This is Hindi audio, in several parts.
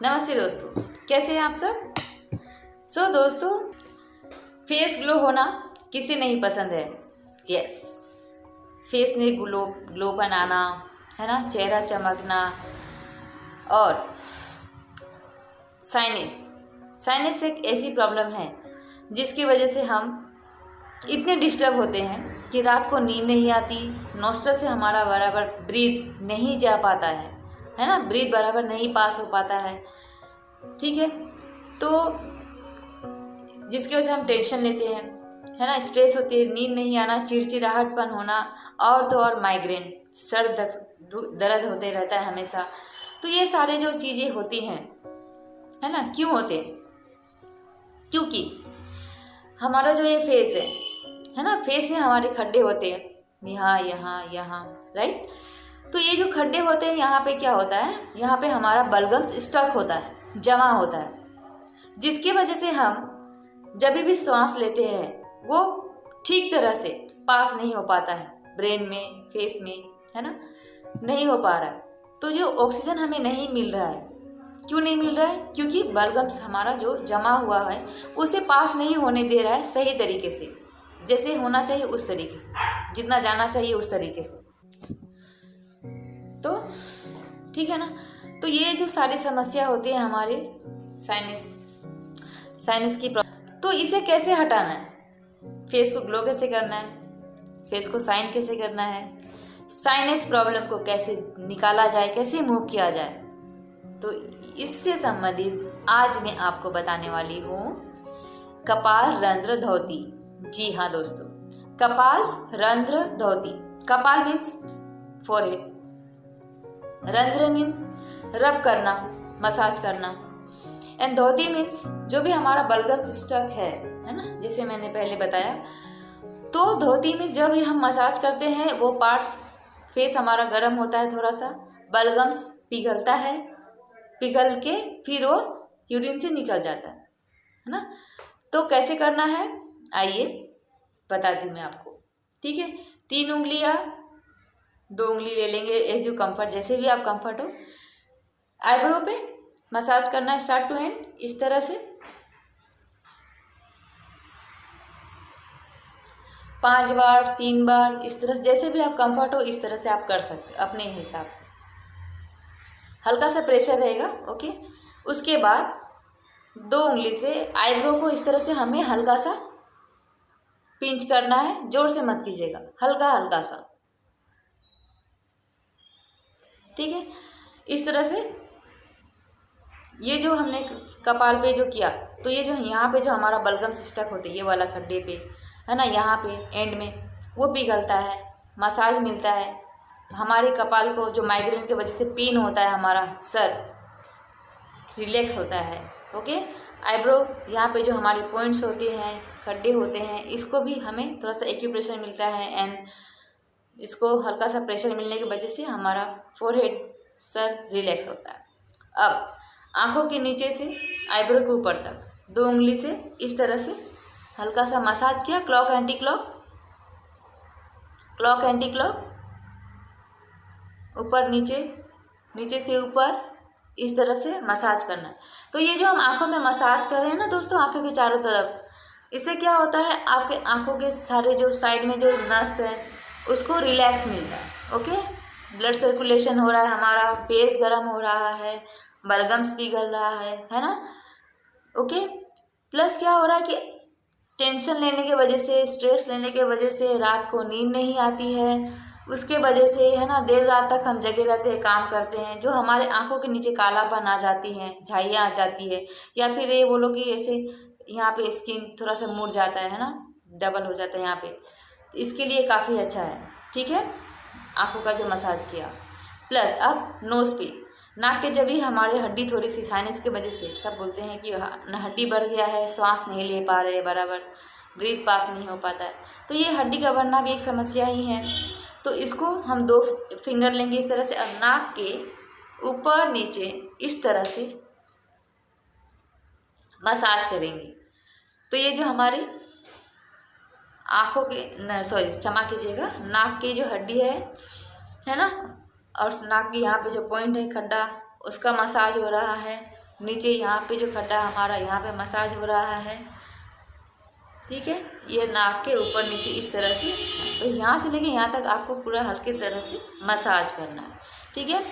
नमस्ते दोस्तों, कैसे हैं आप सब। दोस्तों, फेस ग्लो होना किसे नहीं पसंद है। यस, फेस में ग्लोपन आना, है ना, चेहरा चमकना। और साइनस एक ऐसी प्रॉब्लम है जिसकी वजह से हम इतने डिस्टर्ब होते हैं कि रात को नींद नहीं आती, नोस्ट्रल से हमारा बराबर ब्रीथ नहीं जा पाता है ना, ब्रीथ बराबर नहीं पास हो पाता है। ठीक है, तो जिसकी वजह से हम टेंशन लेते हैं, है ना, स्ट्रेस होती है, नींद नहीं आना, चिड़चिड़ाहटपन होना, और तो और माइग्रेन, सर दर्द होते रहता है हमेशा। तो ये सारे जो चीज़ें होती हैं, है ना, क्यों होते हैं? क्योंकि हमारा जो ये फेस है ना, फेस में हमारे खड्डे होते हैं, यहाँ यहाँ यहाँ, राइट। तो ये जो खड्डे होते हैं, यहाँ पे क्या होता है, यहाँ पे हमारा बलगम स्टक होता है, जमा होता है, जिसकी वजह से हम जब भी श्वास लेते हैं वो ठीक तरह से पास नहीं हो पाता है ब्रेन में, फेस में, है ना, नहीं हो पा रहा है। तो जो ऑक्सीजन हमें नहीं मिल रहा है, क्यों नहीं मिल रहा है? क्योंकि बलगम्स हमारा जो जमा हुआ है उसे पास नहीं होने दे रहा है सही तरीके से, जैसे होना चाहिए उस तरीके से, जितना जाना चाहिए उस तरीके से। तो ठीक है ना। तो ये जो सारी समस्या होती है हमारे साइनस की प्रॉब्लम, तो इसे कैसे हटाना है? फेस को ग्लो कैसे करना है, फेस को साइन कैसे करना है, साइनस प्रॉब्लम को कैसे निकाला जाए, कैसे मूव किया जाए, तो इससे संबंधित आज मैं आपको बताने वाली हूँ कपाल रंध्र धौती। जी हाँ दोस्तों, कपाल रंध्र धौती। कपाल मीन्स फोरहेड, रंध्र मीन्स रब करना, मसाज करना, एंड धौती मीन्स जो भी हमारा बलगम स्टक है ना, जैसे मैंने पहले बताया। तो धौती में जब भी हम मसाज करते हैं वो पार्ट्स, फेस हमारा गर्म होता है थोड़ा सा, बलगम्स पिघलता है, पिघल के फिर वो यूरिन से निकल जाता है ना। तो कैसे करना है आइए बताती मैं आपको। ठीक है, 3 उंगलियां, 2 उंगली ले लेंगे, एज यू कंफर्ट, जैसे भी आप कंफर्ट हो। आईब्रो पे मसाज करना स्टार्ट टू एंड, इस तरह से 5 बार, 3 बार, इस तरह से जैसे भी आप कंफर्ट हो इस तरह से आप कर सकते अपने हिसाब से। हल्का सा प्रेशर रहेगा, ओके। उसके बाद 2 उंगली से आईब्रो को इस तरह से हमें हल्का सा पिंच करना है, जोर से मत कीजिएगा, हल्का हल्का सा। ठीक है, इस तरह से ये जो हमने कपाल पे जो किया, तो ये जो यहाँ पे जो हमारा बलगम स्टक होते हैं, ये वाला खड्डे पे, है ना, यहाँ पे एंड में वो पिघलता है, मसाज मिलता है हमारे कपाल को। जो माइग्रेन की वजह से पेन होता है, हमारा सर रिलैक्स होता है, ओके। आईब्रो यहाँ पे जो हमारे पॉइंट्स होते हैं, खड्डे होते हैं, इसको भी हमें थोड़ा सा एक्यूप्रेशर मिलता है, एंड इसको हल्का सा प्रेशर मिलने की वजह से हमारा फोरहेड, सर रिलैक्स होता है। अब आँखों के नीचे से आईब्रो के ऊपर तक 2 उंगली से इस तरह से हल्का सा मसाज किया, clock anti clock, clock anti clock, ऊपर नीचे, नीचे से ऊपर, इस तरह से मसाज करना। तो ये जो हम आँखों में मसाज कर रहे हैं ना दोस्तों, आँखों के चारों तरफ, इससे क्या होता है, आपके आँखों के सारे जो साइड में जो नर्व्स है उसको रिलैक्स मिलता है, ओके। ब्लड सर्कुलेशन हो रहा है, हमारा फेस गर्म हो रहा है, बलगम्स पिघल रहा है ना, ओके। प्लस क्या हो रहा है कि टेंशन लेने की वजह से, स्ट्रेस लेने की वजह से रात को नींद नहीं आती है, उसके वजह से, है ना, देर रात तक हम जगे रहते हैं, काम करते हैं, जो हमारे आंखों के नीचे कालापन आ जाती है, झाइयाँ आ जाती है, या फिर ये बोलो कि ऐसे यहाँ पे स्किन थोड़ा सा मुड़ जाता है ना, डबल हो जाता है यहाँ पे, तो इसके लिए काफ़ी अच्छा है। ठीक है, आंखों का जो मसाज किया। प्लस अब नोज़ पे, नाक के जब भी हमारे हड्डी थोड़ी सी साइनस की वजह से, सब बोलते हैं कि हड्डी बढ़ गया है, श्वास नहीं ले पा रहे बराबर, ब्रीथ पास नहीं हो पाता है, तो ये हड्डी का बढ़ना भी एक समस्या ही है। तो इसको हम 2 फिंगर लेंगे इस तरह से, और नाक के ऊपर नीचे इस तरह से मसाज करेंगे। तो ये जो हमारे आँखों के, क्षमा कीजिएगा, नाक की जो हड्डी है ना, और नाक के यहाँ पे जो पॉइंट है खड्डा, उसका मसाज हो रहा है, नीचे यहाँ पे जो खड्डा हमारा यहाँ पे मसाज हो रहा है, ठीक है। ये नाक के ऊपर नीचे इस तरह से, तो यहाँ से लेके यहाँ तक आपको पूरा हल्के तरह से मसाज करना है, ठीक है।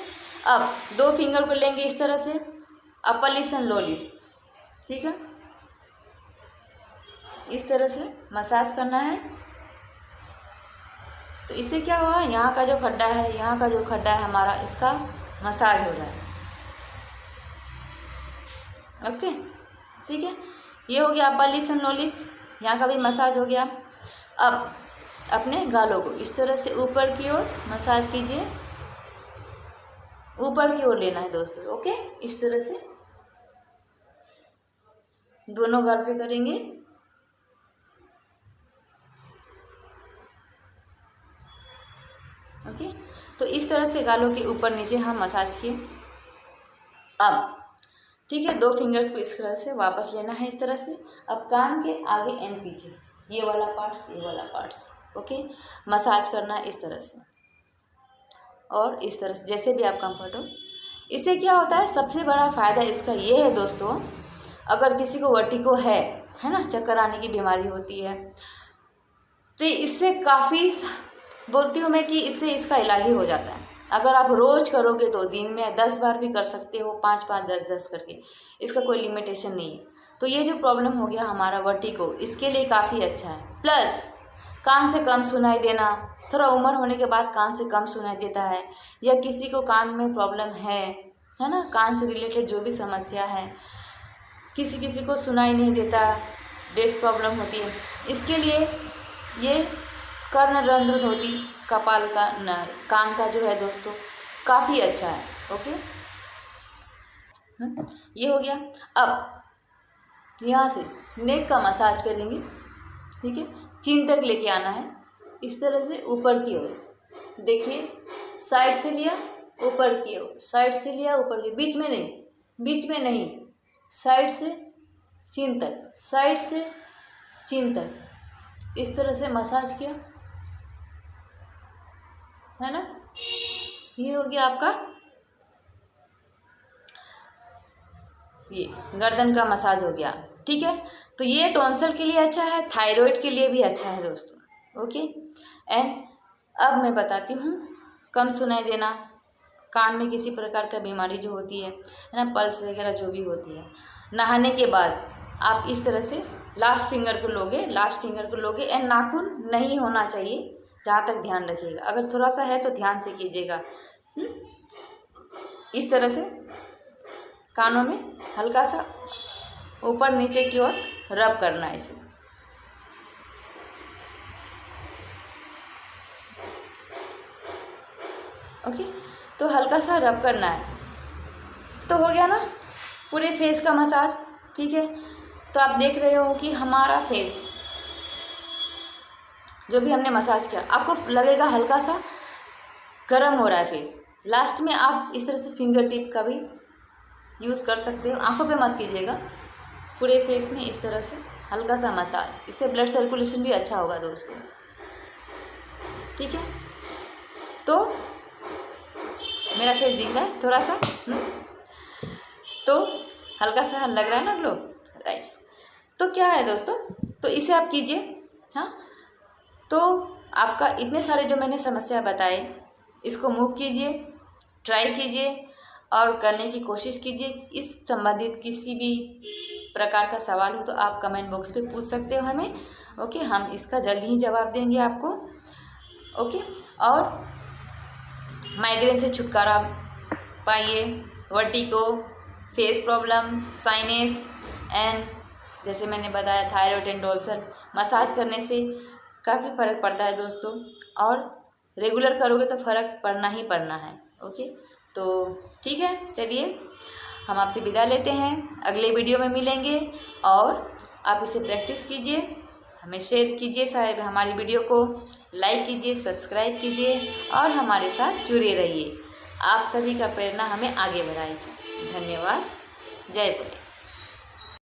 अब 2 फिंगर को लेंगे इस तरह से, upper lips and lower lips, ठीक है। इस तरह से मसाज करना है। तो इससे क्या हुआ, यहाँ का जो खड्डा है, यहाँ का जो खड्डा है हमारा, इसका मसाज हो रहा है। ओके, ठीक है। ये हो गया upper lips and lower lips, यहाँ का भी मसाज हो गया। अब अपने गालों को इस तरह से ऊपर की ओर मसाज कीजिए, ऊपर की ओर लेना है दोस्तों। ओके, इस तरह से दोनों गाल पे करेंगे। ओके, तो इस तरह से गालों के ऊपर नीचे हम मसाज किए। अब ठीक है, 2 फिंगर्स को इस तरह से वापस लेना है इस तरह से। अब कान के आगे एंड पीछे, ये वाला पार्ट्स, ये वाला पार्ट्स, ओके, मसाज करना है इस तरह से और इस तरह से, जैसे भी आप कंफर्ट हो। इससे क्या होता है, सबसे बड़ा फ़ायदा इसका ये है दोस्तों, अगर किसी को वर्टिगो है ना, चक्कर आने की बीमारी होती है, तो इससे काफ़ी बोलती हूँ मैं कि इससे इसका इलाज ही हो जाता है। अगर आप रोज़ करोगे तो दिन में 10 बार भी कर सकते हो, 5-5, 10-10 करके, इसका कोई लिमिटेशन नहीं है। तो ये जो प्रॉब्लम हो गया हमारा वर्टिगो, इसके लिए काफ़ी अच्छा है। प्लस कान से कम सुनाई देना, थोड़ा उम्र होने के बाद कान से कम सुनाई देता है, या किसी को कान में प्रॉब्लम है ना, कान से रिलेटेड जो भी समस्या है, किसी किसी को सुनाई नहीं देता, डेफ प्रॉब्लम होती है, इसके लिए ये कर्णरंध्र धोती कपाल का कान का जो है दोस्तों काफ़ी अच्छा है। ओके, ये हो गया। अब यहाँ से नेक का मसाज करेंगे, ठीक है। चिन तक लेके आना है इस तरह से, ऊपर की ओर देखिए, साइड से लिया ऊपर की ओर, साइड से लिया ऊपर की, बीच में नहीं, बीच में नहीं, साइड से चिन तक, साइड से चिन तक, इस तरह से मसाज किया है ना। ये हो गया आपका ये गर्दन का मसाज हो गया, ठीक है। तो ये टॉन्सिल के लिए अच्छा है, थायराइड के लिए भी अच्छा है दोस्तों। ओके, एंड अब मैं बताती हूँ कम सुनाई देना, कान में किसी प्रकार का बीमारी जो होती है ना, पल्स वगैरह जो भी होती है, नहाने के बाद आप इस तरह से लास्ट फिंगर को लोगे, लास्ट फिंगर को लोगे, एंड नाखून नहीं होना चाहिए, जहाँ तक ध्यान रखिएगा। अगर थोड़ा सा है तो ध्यान से कीजिएगा। इस तरह से कानों में हल्का सा ऊपर नीचे की ओर रब करना है इसे। ओके, तो हल्का सा रब करना है। तो हो गया ना पूरे फेस का मसाज, ठीक है। तो आप देख रहे हो कि हमारा फेस जो भी हमने मसाज किया, आपको लगेगा हल्का सा गर्म हो रहा है फेस। लास्ट में आप इस तरह से फिंगर टिप का भी यूज़ कर सकते हो, आंखों पे मत कीजिएगा, पूरे फेस में इस तरह से हल्का सा मसाज, इससे ब्लड सर्कुलेशन भी अच्छा होगा दोस्तों, ठीक है। तो मेरा फेस दिख रहा है थोड़ा सा, तो हल्का सा लग रहा है ना ग्लो, राइट। तो क्या है दोस्तों, तो इसे आप कीजिए, हाँ। तो आपका इतने सारे जो मैंने समस्या बताए, इसको मूव कीजिए, ट्राई कीजिए और करने की कोशिश कीजिए। इस संबंधित किसी भी प्रकार का सवाल हो तो आप कमेंट बॉक्स पे पूछ सकते हो हमें, ओके। हम इसका जल्द ही जवाब देंगे आपको, ओके। और माइग्रेन से छुटकारा पाइए, vertigo, face problem, sinus and जैसे मैंने बताया थायराइड एंड टॉन्सिल, मसाज करने से काफ़ी फ़र्क पड़ता है दोस्तों, और रेगुलर करोगे तो फ़र्क पड़ना ही पड़ना है, ओके। तो ठीक है, चलिए हम आपसे विदा लेते हैं, अगले वीडियो में मिलेंगे। और आप इसे प्रैक्टिस कीजिए, हमें शेयर कीजिए, सारे हमारी वीडियो को लाइक कीजिए, सब्सक्राइब कीजिए और हमारे साथ जुड़े रहिए। आप सभी का प्रेरणा हमें आगे बढ़ाएगी। धन्यवाद, जय बोले।